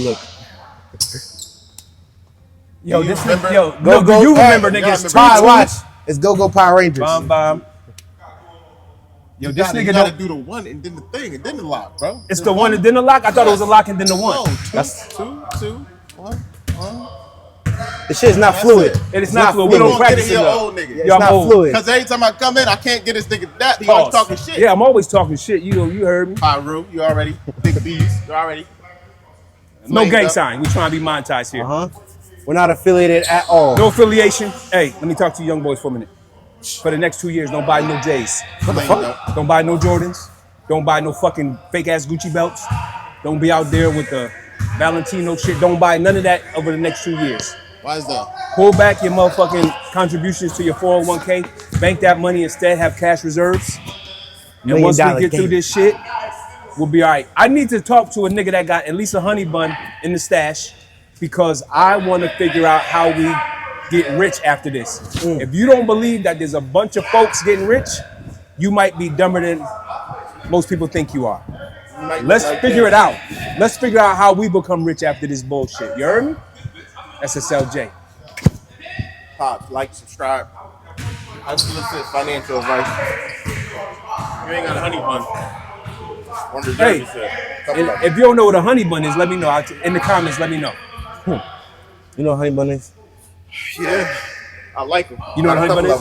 look. Yo, this remember? Do you remember, niggas? Watch. It's Go Power Rangers. Bomb. Yo, this nigga you gotta do the one and then the thing and then the lock, bro. It's the one and then the lock? I thought it was a lock and then the one. No, two, one. The shit's not fluid. It is not fluid. We don't practice it. Old nigga. It's not fluid. Because every time I come in, I can't get this nigga that. He always talking shit. Yeah, I'm always talking shit. You heard me. Pyro, you already. Big B's, you already. No gang sign. We trying to be monetized here. We're not affiliated at all. No affiliation. Hey, let me talk to you young boys for a minute. For the next 2 years, don't buy no J's. What the fuck? Don't buy no Jordans. Don't buy no fucking fake ass Gucci belts. Don't be out there with the Valentino shit. Don't buy none of that over the next 2 years. Why is that? Pull back your motherfucking contributions to your 401k. Bank that money instead. Have cash reserves. And once we get through this shit, we'll be all right. I need to talk to a nigga that got at least a honey bun in the stash because I want to figure out how we get rich after this. If you don't believe that there's a bunch of folks getting rich, you might be dumber than most people think you are. Let's figure it out. Let's figure out how we become rich after this bullshit. You heard me? SSLJ. Pop, like, subscribe. Unsolicited financial advice. You ain't got a honey bun. Hey, if you don't know what a honey bun is, let me know. In the comments, let me know. You know what honey bun is? Yeah, I like them. You know what honey bun is?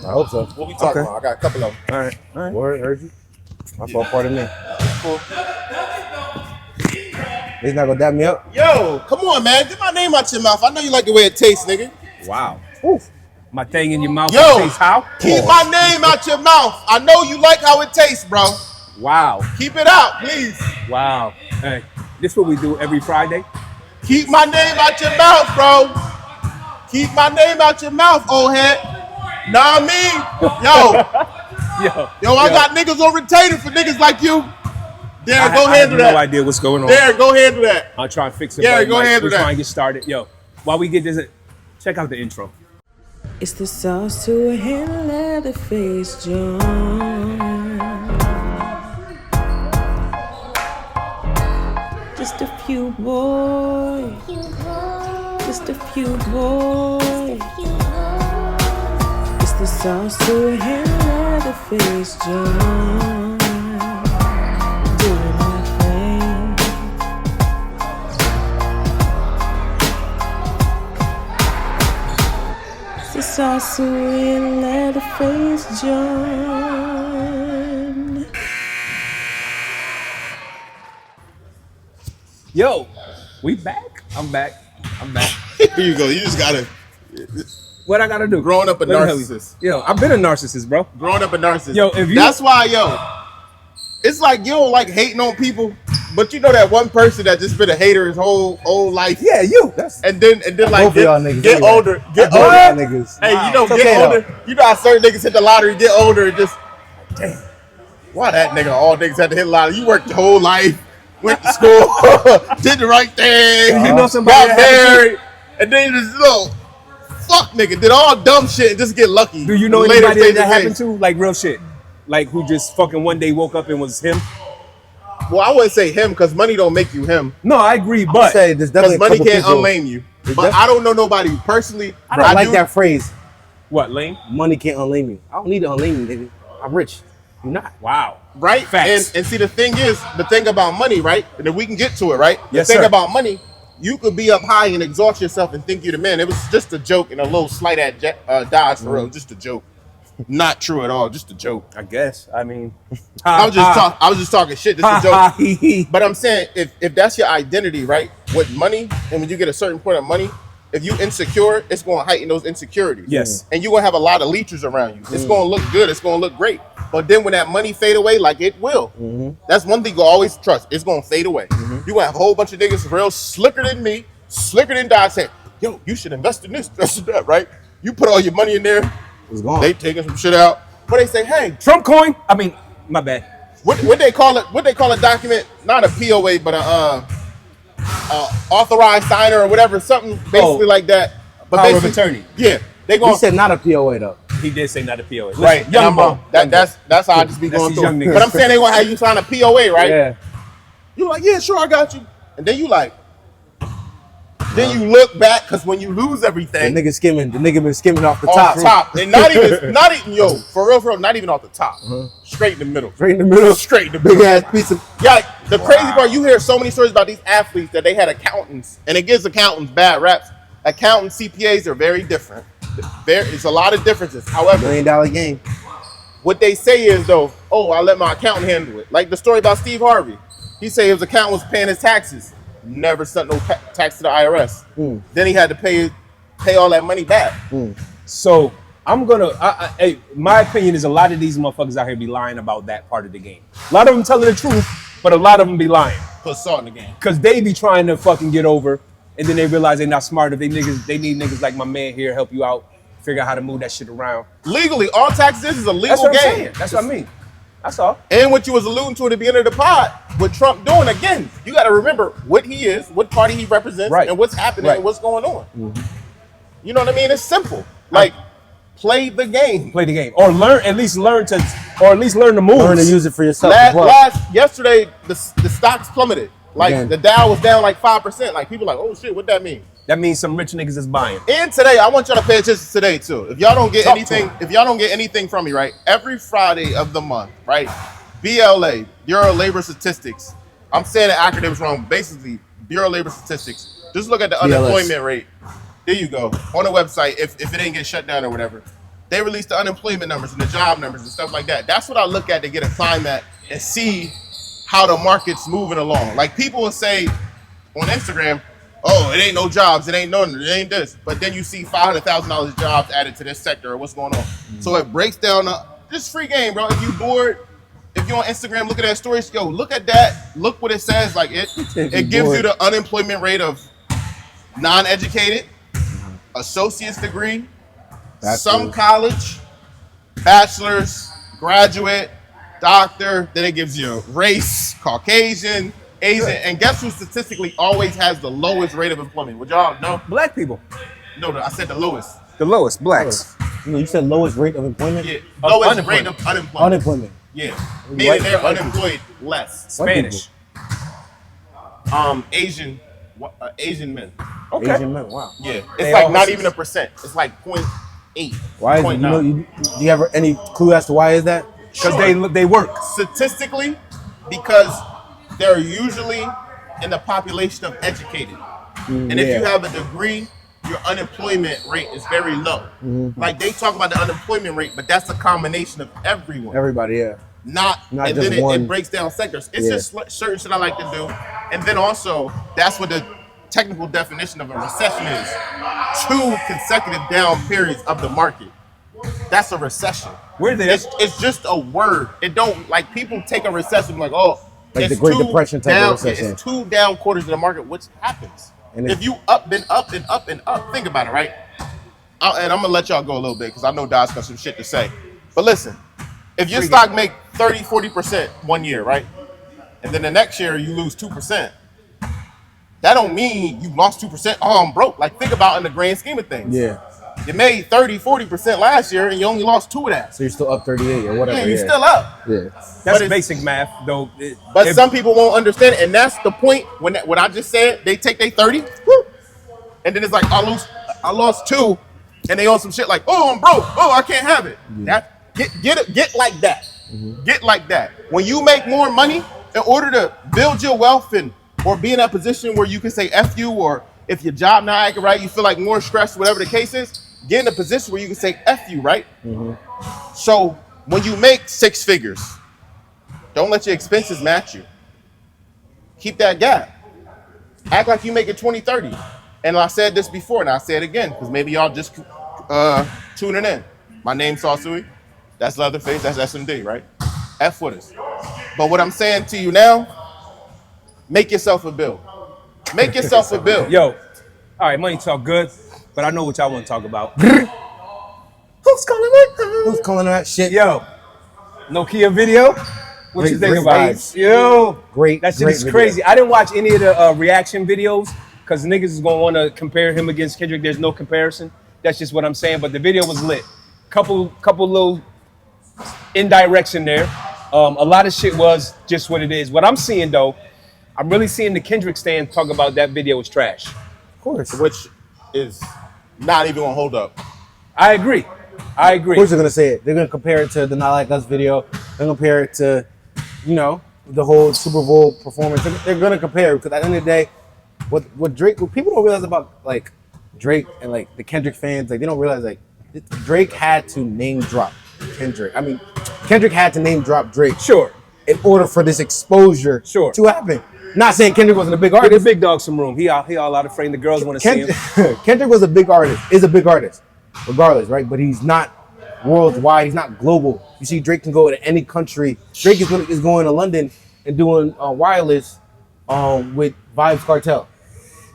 I hope so. What we talking about? I got a couple of them. All right. Word, heard you. That's all part of me. Cool. He's not gonna dap me up. Yo, come on, man. Get my name out your mouth. I know you like the way it tastes, nigga. Wow. My thing in your mouth tastes how? Keep my name out your mouth. I know you like how it tastes, bro. Wow. Keep it out, please. Wow. Hey, this is what we do every Friday. Keep my name out your mouth, bro. Keep my name out your mouth, old head. Know what I mean? Yo, I got niggas on retainer for niggas like you. Darren, go handle that. I have no idea what's going on. Darren, go handle that. I'll try and fix it. Darren, go handle that. We're trying to get started. Yo, while we get this, check out the intro. It's the Saucuey Leatherface Jawn. Just a few boys. Just a few boys. It's the Saucuey Leatherface Jawn. Doing my thing. It's the Saucuey Leatherface Jawn. Yo, we back? I'm back. Here you go. You just gotta. What I gotta do? Growing up a narcissist. Yo, I've been a narcissist, bro. Growing up a narcissist. Yo, if you. That's why, it's like you don't like hating on people, but you know that one person that just been a hater his whole life. Yeah, you. And then like get older. Hey, Niggas. Hey, you know, get older. You know how certain niggas hit the lottery, get older, and just damn. Why that nigga? All niggas had to hit the lottery. You worked your whole life. Went to school, did the right thing, You know somebody got married, and then you just fuck nigga, did all dumb shit and just get lucky. Do you know anybody that happened to? Like real shit. Like who just fucking one day woke up and was him? Well, I wouldn't say him because money don't make you him. No, I agree, but because money can't unlame you. But I don't know nobody personally. I like that phrase. What, lame? Money can't unlame you. I don't need to unlame you, nigga. I'm rich. You're not. Wow. Right? Facts. And see, the thing about money, right? And then we can get to it, right? Yes, the thing sir. about money, you could be up high and exalt yourself and think you're the man. It was just a joke and a little slight at Dodge for real. Just a joke. Not true at all. Just a joke. I guess. I mean, I was just talking shit. Just a joke. But I'm saying, if that's your identity, right? With money, and when you get a certain point of money, if you insecure, it's going to heighten those insecurities. Yes. And you're going to have a lot of leechers around you. It's going to look good. It's going to look great. But then when that money fade away, like it will, that's one thing you always trust. It's going to fade away. You're going to have a whole bunch of niggas real slicker than me, slicker than Dodge saying, yo, you should invest in this, that, right? You put all your money in there. It's gone. They taking some shit out. But they say, hey. Trump coin? I mean, my bad. What they call it? What they call a document? Not a POA, but a authorized signer or whatever, something basically like that. But power of attorney. Yeah, they He said not a POA though. He did say not a POA. Listen, Right, young bro. That's how I just be That's going these young through. niggas. But I'm saying they gonna have you sign a POA, right? Yeah. You like, yeah, sure, I got you. And then you like, Then you look back, because when you lose everything, the nigga been skimming off the top. And not even, yo, for real, not even off the top. Straight in the middle. Straight in the middle. Big ass piece of. Yeah, the crazy part, you hear so many stories about these athletes that they had accountants, and it gives accountants bad raps. Accountants, CPAs are very different. It's a lot of differences. However, $1 million game. What they say is, though, I let my accountant handle it. Like the story about Steve Harvey. He said his accountant was paying his taxes. Never sent no tax to the IRS. Then he had to pay all that money back. So I'm gonna. My opinion is a lot of these motherfuckers out here be lying about that part of the game. A lot of them telling the truth, but a lot of them be lying. Put salt in the game. Cause they be trying to fucking get over, and then they realize they're not smart. If they need niggas like my man here help you out, figure out how to move that shit around. Legally, all taxes is a legal That's what game. I'm saying. That's what I mean. That's all. And what you was alluding to at the beginning of the pod, what Trump doing, again, you got to remember what he is, what party he represents, and what's happening and what's going on. You know what I mean? It's simple. Like, play the game. Play the game. Or at least learn to moves. Learn to use it for yourself. Yesterday, the stocks plummeted. Like, the Dow was down like 5%. Like, people like, oh shit, what that mean? That means some rich niggas is buying. And today, I want y'all to pay attention today too. If y'all don't get anything from me, right? Every Friday of the month, right? BLA, Bureau of Labor Statistics. I'm saying the acronyms wrong. Basically, Bureau of Labor Statistics. Just look at the unemployment rate. There you go. On the website, if it ain't get shut down or whatever. They release the unemployment numbers and the job numbers and stuff like that. That's what I look at to get a climate and see how the market's moving along. Like people will say on Instagram, oh, it ain't no jobs, it ain't this. But then you see $500,000 jobs added to this sector or what's going on. So it breaks down, just free game, bro. If you bored, if you're on Instagram, look at that story, yo, look at that. Look what it says. Like it gives you the unemployment rate of non-educated, associate's degree, some college, bachelor's, graduate, doctor. Then it gives you race, Caucasian, Asian, and guess who statistically always has the lowest rate of employment? Would y'all know? Black people. No, I said the lowest. The lowest, blacks. You said lowest rate of employment? Yeah, lowest rate of unemployment. Unemployment. Yeah, meaning they're unemployed less. Spanish. Asian men. Okay. Asian men, wow. Yeah, it's like not even a percent. It's like 0.8. Why is it? Do you have any clue as to why is that? Because they work. Statistically, because they're usually in the population of educated. And if you have a degree, your unemployment rate is very low. Like they talk about the unemployment rate, but that's a combination of everyone. Everybody, yeah. Not and just then one. it breaks down sectors. It's just certain shit I like to do. And then also, that's what the technical definition of a recession is. 2 consecutive down periods of the market. That's a recession. It's just a word. It don't, like people take a recession like, oh, like the Great Depression type of recession. It's 2 down quarters of the market, which happens. And if you been up and up and up, think about it, right? And I'm gonna let y'all go a little bit because I know Dod's got some shit to say. But listen, if your stock make 30-40% one year, right? And then the next year you lose 2%, that don't mean you lost 2%. Oh, I'm broke. Like think about in the grand scheme of things. Yeah. You made 30-40% last year and you only lost 2 of that. So you're still up 38 or whatever. Yeah, you're still up. Yeah. That's basic math, though. But some people won't understand it, and that's the point. When what I just said, they take their 30, and then it's like I lost 2, and they on some shit like, oh, I'm broke. Oh, I can't have it. That get like that. Get like that. When you make more money, in order to build your wealth or be in that position where you can say F you, or if your job not acting right, you feel like more stressed, whatever the case is, get in a position where you can say F you, right? So when you make 6 figures, don't let your expenses match you. Keep that gap. Act like you make it 20-30. And I said this before, and I'll say it again, because maybe y'all just tuning in. My name's Saucuey. That's Leatherface. That's SMD, right? F with us. But what I'm saying to you now, make yourself a bill. Make yourself a bill. Yo, all right, money talk good, but I know what y'all want to talk about. Who's calling that shit? Yo, Nokia video? What you think about it? Yo, that shit is crazy. I didn't watch any of the reaction videos because niggas is going to want to compare him against Kendrick. There's no comparison. That's just what I'm saying. But the video was lit. Couple little indirects there. A lot of shit was just what it is. What I'm seeing, though, I'm really seeing the Kendrick stand talk about that video was trash. Of course. Which is not even gonna hold up. I agree. Of course they're gonna say it. They're gonna compare it to the Not Like Us video. They're gonna compare it to, the whole Super Bowl performance. They're gonna compare it because at the end of the day, what people don't realize about like Drake and like the Kendrick fans, like they don't realize like Drake had to name drop Kendrick. I mean, Kendrick had to name drop Drake. Sure. In order for this exposure to happen. Not saying Kendrick wasn't a big artist. Give the big dog some room. He all out afraid the girls want to see him. Kendrick was a big artist, is a big artist, regardless, right? But he's not worldwide. He's not global. You see, Drake can go to any country. Drake is going to London and doing wireless with Vibes Cartel.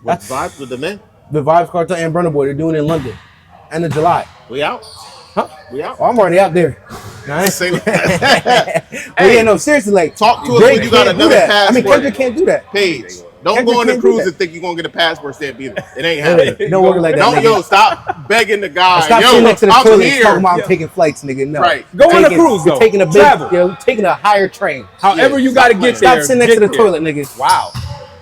That's Vibes with the men? The Vibes Cartel and Burna Boy. They're doing it in London. End of July. We out? Huh? We out? Oh, I'm already out there. No, I ain't Say that. Hey, no, seriously, like talk to us Drake when you got can't do another that. passport. I mean, Kendrick can't do that. Page. Don't Kendrick go on the can't do cruise that. and think you're gonna get a passport stamp either. It ain't happening. Don't work like that. Don't nigga. stop begging the guy. Stop yo, sitting next to the I'm toilet here. talking about I'm taking flights, nigga. No. Right. Go on a cruise, though. You're taking a big, Travel. taking a higher train. However you got to get Stop there. sitting next to the get there. toilet, nigga. Wow.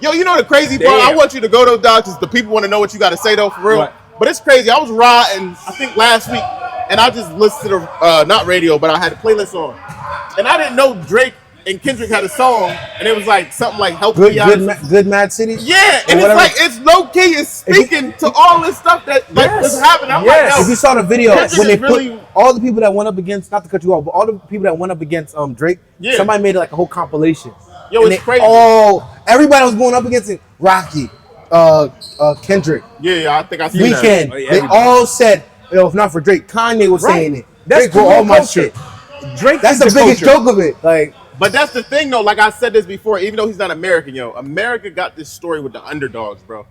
Yo, you know the crazy part? Damn. I want you to go to those doctors. The people want to know what you got to say though, for real. What? But it's crazy. I was riding, I think last week, and I just listened to the not radio, but I had a playlist on, and I didn't know Drake and Kendrick had a song, and it was like something like "Help Me Out." Good Mad City. Yeah, and whatever. it's like it's low key. It's speaking to all this stuff that like was happening. I'm like, If you saw the video Kendrick when they is really- put all the people that went up against, not to cut you off, but all the people that went up against Drake, somebody made like a whole compilation. Yo, and it's crazy. Everybody was going up against it. Rocky, Kendrick, Yeah, I think I see Weeknd. that. They all said, if not for Drake, Kanye was saying it. That's Drake wrote all my culture. shit. Drake That's the is biggest culture. joke of it. Like, But that's the thing, though. Like I said this before, even though he's not American, America got this story with the underdogs, bro.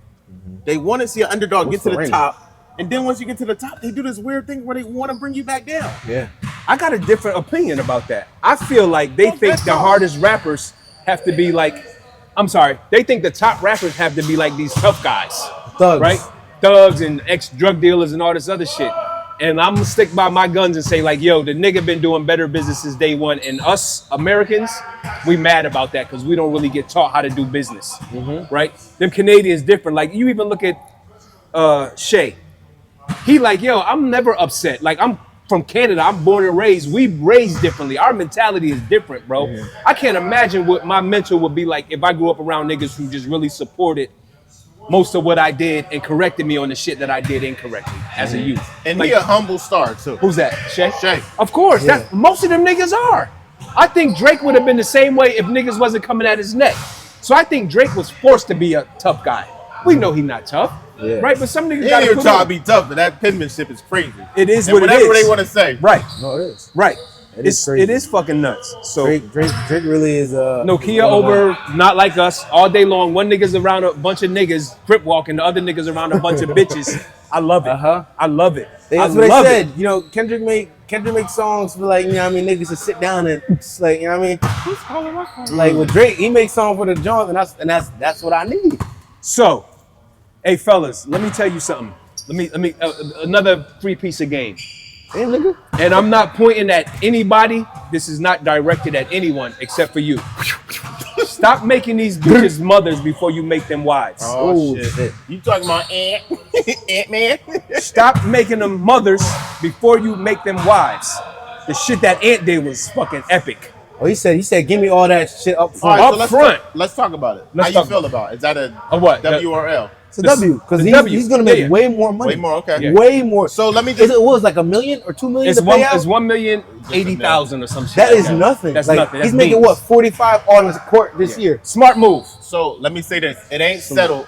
They want to see an underdog get to the top, and then once you get to the top, they do this weird thing where they want to bring you back down. yeah. I got a different opinion about that. I feel like they think the hardest rappers have to be like, I'm sorry, they think the top rappers have to be like these tough guys. Thugs. Right? Thugs and ex-drug dealers and all this other shit. And I'm gonna stick by my guns and say like, yo, the nigga been doing better business since day one. And us Americans, we mad about that because we don't really get taught how to do business, right? Them Canadians different. Like you even look at Shay. He like, yo, I'm never upset. Like I'm from Canada. I'm born and raised. We raised differently. Our mentality is different, bro. Yeah. I can't imagine what my mental would be like if I grew up around niggas who just really supported most of what I did and corrected me on the shit that I did incorrectly as a youth. And like, he a humble star too. Who's that? Shay? Shay. Of course. Yeah. Most of them niggas are. I think Drake would have been the same way if niggas wasn't coming at his neck. So I think Drake was forced to be a tough guy. We know he's not tough. Yeah. Right? But some niggas gotta try to be tough, but that penmanship is crazy. It is and what it is. Whatever they want to say. Right. No, it is. Right. It is crazy. It is fucking nuts. So Drake really is Nokia over Not Like Us all day long. One nigga's around a bunch of niggas crip walking, the other niggas around a bunch of bitches. I love it. I love it. That's what they said. You know, Kendrick make songs for like, you know what I mean, niggas to sit down and just like, you know what I mean? Like with Drake, he makes songs for the Johns and that's what I need. So, hey fellas, let me tell you something. Let me another free piece of game. Hey, nigga. And I'm not pointing at anybody. This is not directed at anyone except for you. Stop making these bitches mothers before you make them wives. Oh shit. You talking about Ant-Man? Stop making them mothers before you make them wives. The shit that Ant did was fucking epic. Oh, he said, give me all that shit up front. All right, Up front. Let's talk about it. Let's How you talk feel about it? Is that a what? WRL? It's a W, because he's going to make way more money. Way more, okay. Yeah. Way more. So let me just... It was like $1 million or $2 million It's to pay out? It's 1,080,000 or some shit. That is nothing. That's like, nothing. He's That's making, beans. what, 45 on his court this year. Smart move. So let me say this. It ain't settled.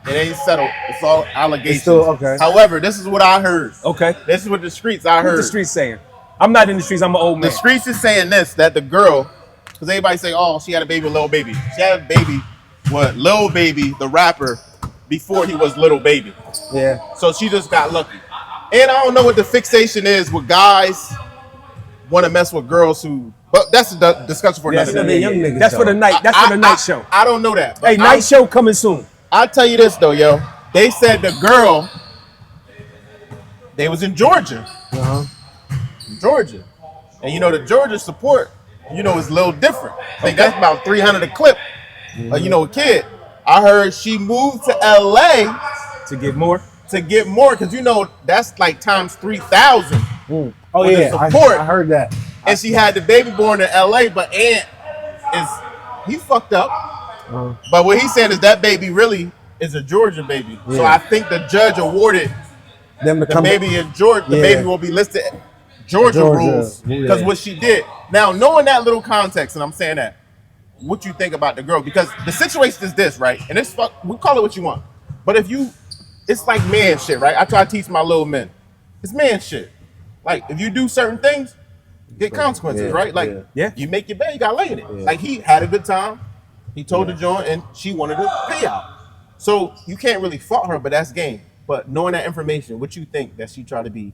It ain't settled. It's all allegations. It's still, okay. However, this is what I heard. Okay. This is what the streets I heard. What the streets saying? I'm not in the streets. I'm an old man. The streets is saying this, that the girl, because everybody say, oh, she had a baby with Lil Baby. She had a baby with Lil Baby, the rapper, before he was Little Baby. Yeah. So she just got lucky. And I don't know what the fixation is with guys want to mess with girls who, but that's the discussion for another day. Young niggas, That's for the night. That's for the night show. I don't know that. Hey, night show coming soon. I'll tell you this though, yo. They said the girl, they was in Georgia. Georgia. And you know, the Georgia support, you know, is a little different. I think that's about 300 a clip. You know, a kid. I heard she moved to LA To get more? To get more, because you know that's like times 3,000. Oh With the yeah, support. I heard that. And she had the baby born in LA, but Ant he fucked up. But what he said is that baby really is a Georgia baby. Yeah. So I think the judge awarded Them to the come baby in Georgia. The Yeah. baby will be listed Georgia rules because what she did. Now, knowing that little context, and I'm saying that, what you think about the girl? Because the situation is this, right? And it's we call it what you want. But it's like man shit, right? I try to teach my little men. It's man shit. Like if you do certain things, get consequences, right? Like you make your bed, you gotta lay in it. Yeah. Like he had a good time. He told the joint, and she wanted a payout. So you can't really fault her, but that's game. But knowing that information, what you think that she tried to be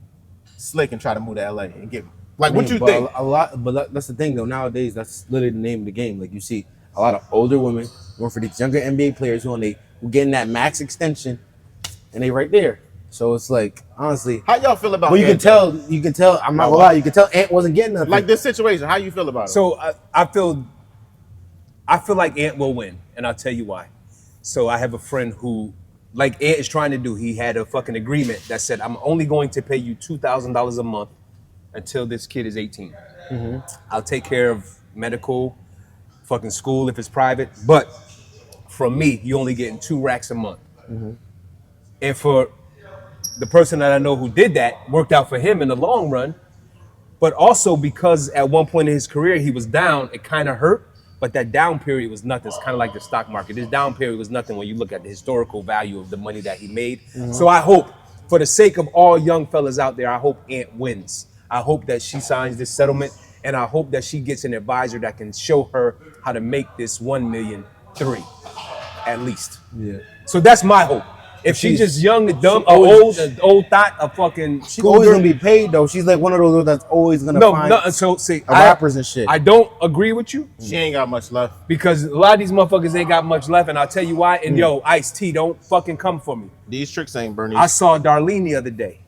slick and try to move to LA and get like what you think? A lot, but that's the thing though. Nowadays, that's literally the name of the game. Like you see a lot of older women going for these younger NBA players who getting that max extension, and they right there. So it's like honestly, how y'all feel about? Well, you can tell. I'm not gonna lie. You can tell Ant wasn't getting nothing. Like this situation, how you feel about it? So I feel like Ant will win, and I'll tell you why. So I have a friend who, like Ant is trying to do, he had a fucking agreement that said, I'm only going to pay you $2,000 a month until this kid is 18. Mm-hmm. I'll take care of medical, fucking school if it's private, but from me, you only getting 2 racks a month. Mm-hmm. And for the person that I know who did that, worked out for him in the long run, but also because at one point in his career, he was down, it kind of hurt. But that down period was nothing. It's kind of like the stock market. This down period was nothing when you look at the historical value of the money that he made. Mm-hmm. So I hope, for the sake of all young fellas out there, I hope Ant wins. I hope that she signs this settlement, and I hope that she gets an advisor that can show her how to make this $1,000,003 at least. Yeah. So that's my hope. If she's just young and dumb, old thought, a fucking she's always gonna be paid though. She's like one of those girls that's always gonna find rappers and shit. I don't agree with you. She ain't got much left. Because a lot of these motherfuckers ain't got much left, and I'll tell you why. And yo, Ice-T, don't fucking come for me. These tricks ain't burning. I saw Darlene the other day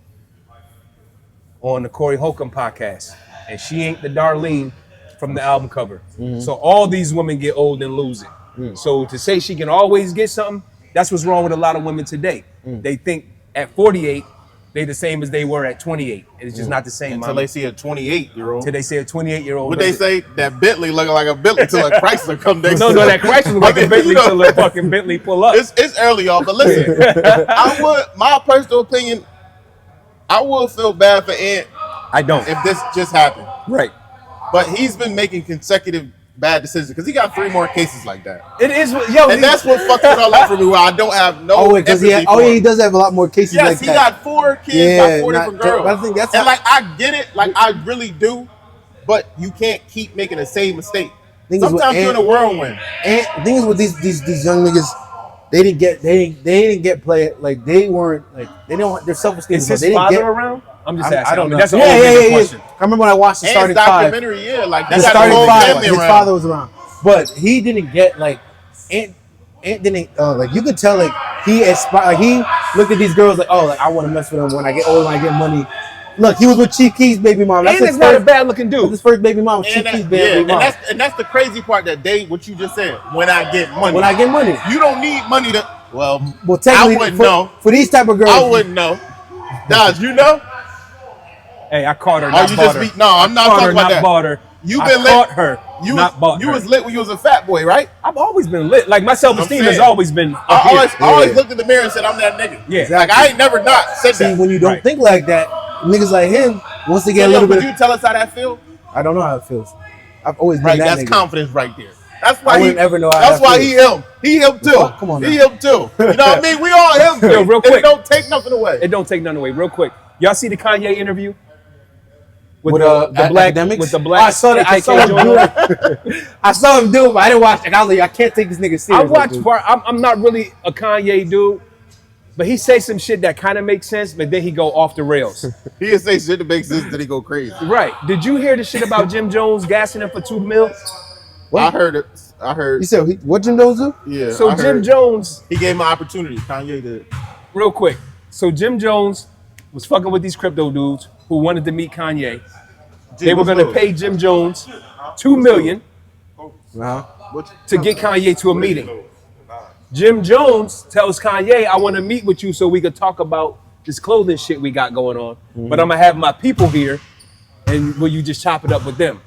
on the Corey Holcomb podcast, and she ain't the Darlene from the album cover. Mm-hmm. So all these women get old and lose it. Mm. So to say she can always get something, that's what's wrong with a lot of women today. Mm. They think at 48, they the same as they were at 28. It's just not the same. Until they see a 28-year-old. Until they see a 28-year-old. Would they say that Bentley looking like a Bentley till a Chrysler come next? No, that Chrysler look like a Bentley till a fucking Bentley pull up. It's early, y'all, but listen. My personal opinion, I would feel bad for Ant. I don't. If this just happened. Right. But he's been making consecutive bad decisions because he got 3 more cases like that. It is, and that's what fucked it all up for me. Where I don't have no. He does have a lot more cases like that. Yes, he got 4 kids by 4 different girls. But I think that's I get it, like I really do, but you can't keep making the same mistake. Sometimes you're in a whirlwind. And the thing is with these young niggas, they didn't get play like they weren't like they don't their self-esteem. Is his father around? I'm just asking. I don't know. That's an old question. I remember when I watched the starting documentary. Yeah, like the starting 5. His father was around, but he didn't get like Ant didn't like you could tell like he aspired. Like he looked at these girls like I want to mess with them when I get older, when I get money. Look, he was with Chief Keef's baby mom. That's his not a bad looking dude. His first baby mom was Chief Keef's baby mom. And that's the crazy part that what you just said. When I get money. When I get money. You don't need money to. Well, technically, I wouldn't know. For these type of girls, I wouldn't know. Dodge, you know? Hey, I caught her. I'm not talking about that. Bought her. You've been lit. Caught her. You was lit when you was a fat boy, right? I've always been lit. Like my self-esteem has always been. I always looked in the mirror and said, "I'm that nigga." Yeah, exactly. Like I ain't never not said that. See, when you don't think like that, niggas like him, once they get a little bit. Could you tell us how that feels? I don't know how it feels. I've always been that that's nigga. Confidence right there. That's why I wouldn't ever know. That's why he him. He him too. Oh, come on, he him too. You know what I mean? We all him. Yo, real quick. It don't take nothing away. It don't take nothing away. Real quick. Y'all see the Kanye interview? With the black academics? With the black. I saw him do it, but I didn't watch it. I was like, I can't take this nigga serious. I watched part. I'm not really a Kanye dude, but he say some shit that kind of makes sense, but then he go off the rails. He didn't say shit that makes sense, then he go crazy. Right. Did you hear the shit about Jim Jones gassing him for $2 million? What? I heard it. You said what Jim Jones do? Yeah. So Jim Jones, he gave him an opportunity. Kanye did. Real quick. So Jim Jones was fucking with these crypto dudes who wanted to meet Kanye. They were going to pay Jim Jones $2 million to get Kanye to a meeting. Jim Jones tells Kanye, I want to meet with you so we could talk about this clothing shit we got going on. But I'm going to have my people here, and will you just chop it up with them?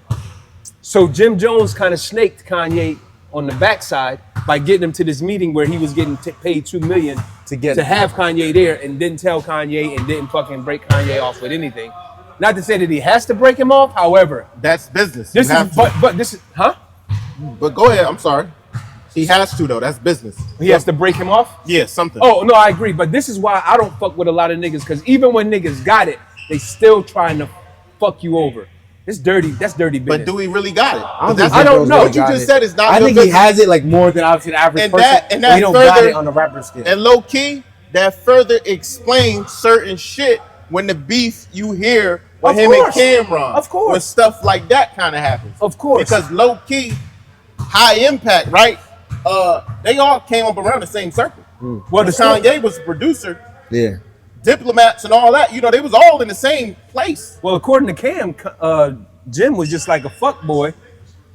So Jim Jones kind of snaked Kanye on the backside by getting him to this meeting where he was getting paid $2 million to have Kanye there, and didn't tell Kanye and didn't fucking break Kanye off with anything. Not to say that he has to break him off, however. That's business. This is, but this is, huh? But go ahead, I'm sorry. He has to though, that's business. He has to break him off? Yeah, something. Oh, no, I agree. But this is why I don't fuck with a lot of niggas, because even when niggas got it, they still trying to fuck you over. It's dirty. That's dirty business. But do we really got it? I don't know. What you just said is not. I think he has it like more than obviously the average person. And that he don't further, got it on the rapper scale. And low key, that further explains certain shit when the beef you hear with him and Cameron. Of course. When stuff like that kind of happens. Of course. Because low key, high impact, right? They all came up around the same circle. Well, the Kanye was the producer. Yeah. Diplomats and all that, you know, they was all in the same place. Well, according to Cam, Jim was just like a fuck boy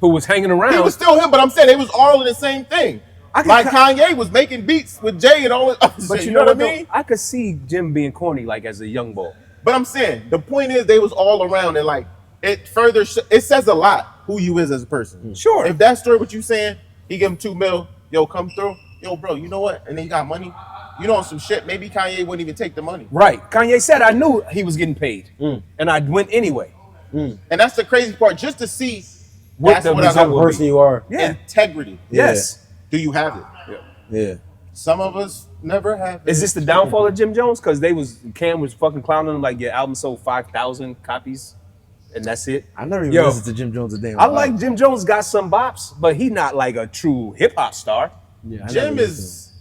who was hanging around. He was still him, but I'm saying they was all in the same thing. Like Kanye was making beats with Jay and all this other shit. You know what I mean? I could see Jim being corny like as a young boy. But I'm saying the point is they was all around, and like it further it says a lot who you is as a person. Sure. If that story what you saying, he give him $2 million, yo, come through, yo, bro, you know what? And then he got money. You know, on some shit, maybe Kanye wouldn't even take the money. Right. Kanye said, I knew he was getting paid. And I went anyway. And that's the crazy part, just to see what the type of person you are. Yeah. Integrity. Yes. Do you have it? Yeah. Some of us never have it. Is this the downfall of Jim Jones? Because Cam was fucking clowning him like your album sold 5,000 copies and that's it. I never even listened to Jim Jones a day. I like Jim Jones got some bops, but he not like a true hip hop star. Yeah, Jim is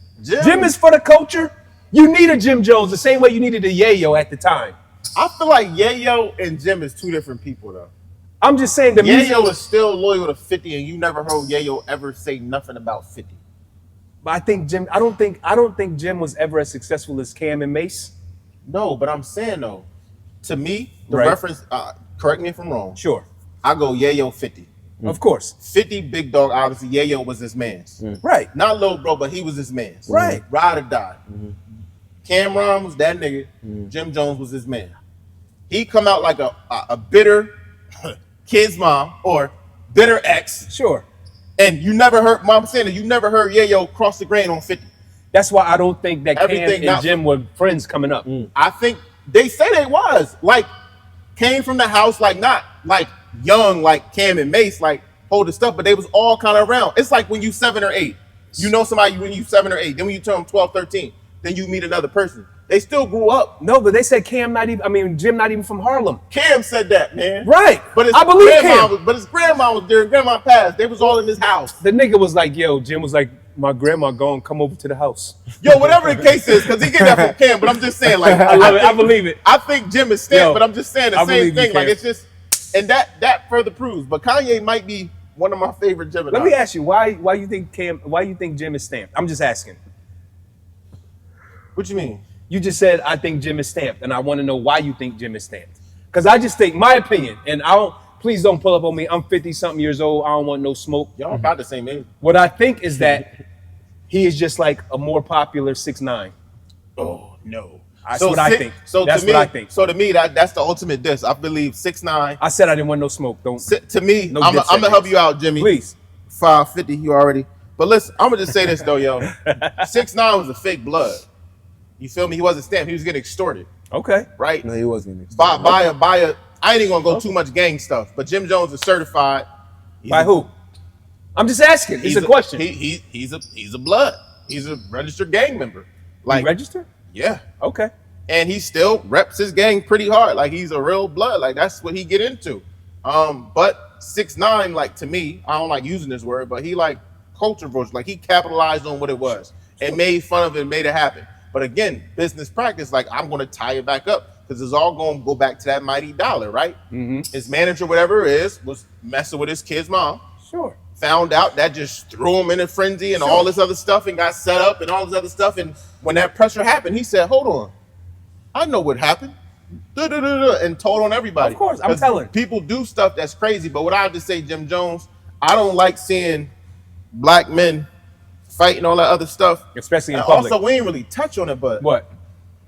for the culture. You need a Jim Jones the same way you needed a Yayo at the time. I feel like Yayo and Jim is two different people though. I'm just saying the Yayo is still loyal to 50, and you never heard Yayo ever say nothing about 50. But I think Jim. I don't think Jim was ever as successful as Cam and Mace. No, but I'm saying though, to me, the Right. reference. Correct me if I'm wrong. Sure. I go Yayo 50. Of course. 50 big dog. Obviously, Yayo was his man's. Right. Not little bro, but he was his man's. Right. Ride or die. Cameron was that nigga. Jim Jones was his man. He come out like a bitter kid's mom or bitter ex. Sure. And you never heard, Mom saying that you never heard Yayo cross the grain on 50. That's why I don't think that Everything Cam and Jim were friends coming up. I think they say they was. Like, came from the house, like not like young, like Cam and Mace, like holding stuff, but they was all kind of around. It's like when you 7 or 8. You know somebody when you 7 or 8. Then when you turn 12, 13, then you meet another person. They still grew up. No, but they said Jim not even from Harlem. Cam said that, man. Right. But I believe Cam. But his grandma was there. Grandma passed. They was all in his house. The nigga was like, yo, Jim was like, my grandma gone, come over to the house. Yo, whatever the case is, because he get that from Cam, but I'm just saying, like, I love it. I believe it. I think Jim is stamped, Yo, but I'm just saying the I same believe you, thing. Like, Cam. it's just, and that further proves. But Kanye might be one of my favorite Geminis. Let me ask you, why you think Jim is stamped? I'm just asking. What you mean? You just said I think Jim is stamped, and I want to know why you think Jim is stamped. Because I just think, my opinion, and please don't pull up on me. I'm 50-something years old. I don't want no smoke. Y'all about the same age. What I think is that he is just like a more popular 6ix9ine. Oh no. That's what I think. So that's to me, what I think. So to me, that's the ultimate diss. I believe 6ix9ine. I said I didn't want no smoke. To me, no I'm gonna help you out, Jimmy. Please. 550, you already. But listen, I'm gonna just say this though, yo. 6ix9ine was a fake blood. You feel me? He wasn't stamped. He was getting extorted. Okay. Right? No, he wasn't getting extorted. By a. I ain't even gonna go too much gang stuff. But Jim Jones is certified. By who? I'm just asking. It's a question. He's a blood. He's a registered gang member. Like, you registered? Yeah. Okay. And he still reps his gang pretty hard. Like, he's a real blood. Like, that's what he get into. But 6ix9ine, like, to me, I don't like using this word, but he like culture version. Like, he capitalized on what it was and made fun of it and made it happen. But again, business practice, like, I'm going to tie it back up because it's all going to go back to that mighty dollar, right? His manager, whatever it is, was messing with his kid's mom. Sure. Found out that just threw him in a frenzy and all this other stuff and got set up and all this other stuff. And when that pressure happened, he said, hold on, I know what happened. And told on everybody. Of course, I'm telling. People do stuff that's crazy. But what I have to say, Jim Jones, I don't like seeing black men fight and all that other stuff. Especially in And public. also, we ain't really touch on it, but What?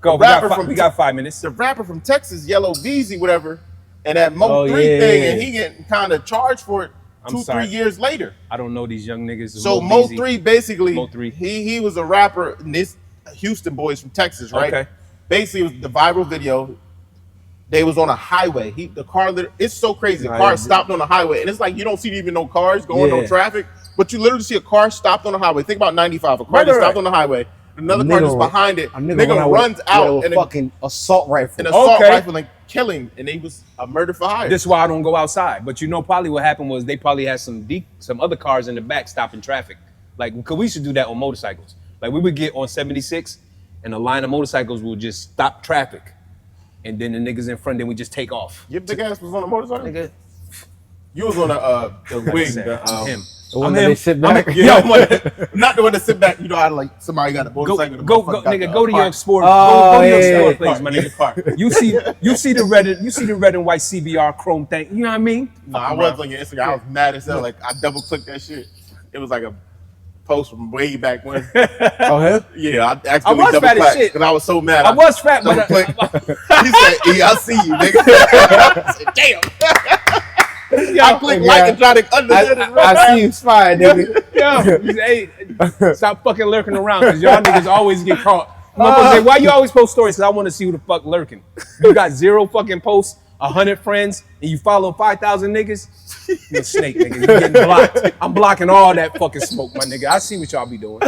Go. We got 5 minutes. the rapper from Texas, Yellow Beezy, whatever, and that Mo Oh, 3 yeah. thing, and he getting kind of charged for it I'm 2-3 sorry. years later. I don't know these young niggas. So Mo Beezy. 3 basically, Mo 3. he was a rapper, and this Houston boys from Texas, right? Okay. Basically, it was the viral video. They was on a highway. It's so crazy. The car stopped on the highway, and it's like you don't see even no cars going on traffic, but you literally see a car stopped on the highway. Think about 95. A car just stopped on the highway. Another car just behind it. Nigga runs out and a fucking assault rifle. An assault rifle and kill him, and he was a murder for hire. This is why I don't go outside. But you know, probably what happened was they probably had some other cars in the back stopping traffic. Like, because we should do that on motorcycles. Like, we would get on 76, and a line of motorcycles will just stop traffic. And then the niggas in front, then we just take off. Your big ass was on a motorcycle? Nigga. You was on the wing. Him. The one that they sit back. Not the one that sit back. You know how like somebody got a motorcycle. Go to your sport. Oh, go to your yeah. sport place, my nigga. Car. You see the red and white CBR chrome thing. You know what I mean? No, I was on your Instagram. I was mad as hell. Like I double clicked that shit. It was like a post from way back when. Oh, hell? Yeah, I I accidentally was double fat as clicked shit. because I was so mad. I was fat, but He said, "E, I see you, nigga." I said, damn. I clicked like and try to understand it. I see you fine, nigga. hey, stop fucking lurking around because y'all niggas always get caught. Motherfuckers say, why you always post stories? Because I want to see who the fuck lurking. You got 0 fucking posts, 100 friends, and you follow 5,000 niggas. You a snake, nigga. You getting blocked. I'm blocking all that fucking smoke, my nigga. I see what y'all be doing.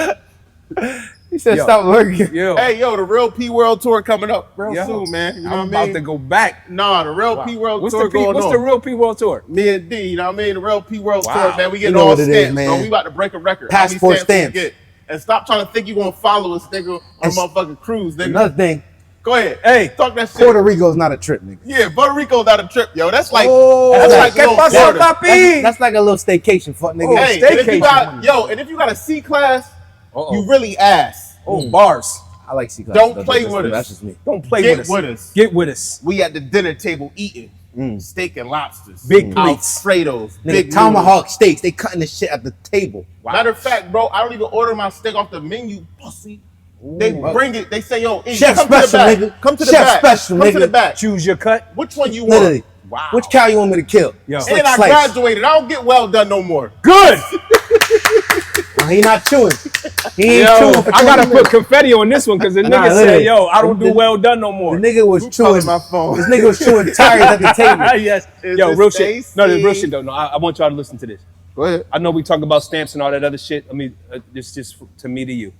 He said, stop lurking. Yo. Hey, yo, the Real P World Tour coming up real soon, man. You know I'm what I about mean? to go back. Nah, the Real P World What's Tour going on. What's the Real P World Tour? Me and D, you know what I mean? The Real P World Tour, man. We getting know all what it is, stamps, man. bro. We about to break a record. Passport How many we stamps. get? And stop trying to think you gonna follow us, nigga, on a motherfucking cruise, nigga. Another thing, Go ahead. Hey, talk that shit. Puerto Rico's not a trip, nigga. Yeah, Puerto Rico's not a trip, yo. That's like that's like ¿Qué little pasó, Florida. papi? That's like a little staycation, fuck nigga. Hey, and if you Staycation. got, and if you got a C class, you really ass. Oh, bars. I like C class. Don't play with us. That's just me. Don't play Get with us. with us. Get with us. We at the dinner table eating steak and lobsters, Big plates. Alfredos, Nigga, big tomahawk steaks. They cutting the shit at the table. Wow. Matter of fact, bro, I don't even order my steak off the menu, pussy. They bring it. They say, "Yo, E, Chef come to the special, back. nigga. Come to the Chef back. special, come to nigga. the back. Choose your cut. Which one you Literally. want? Wow. Which cow you want me to kill? Yo. And Slick I slice. graduated. I don't get well done no more. Good. Well, he not chewing. He ain't chewing for I gotta 20 put minutes. confetti on this one because the nigga literally. said, "Yo, I don't do well done no more." The nigga was calling chewing. my phone? This nigga was chewing tires at the table. Yes. Is Yo, this real shit. Stacy? No, the real shit though. No, I want y'all to listen to this. Go ahead. I know we talk about stamps and all that other shit. I mean, it's just to me to you.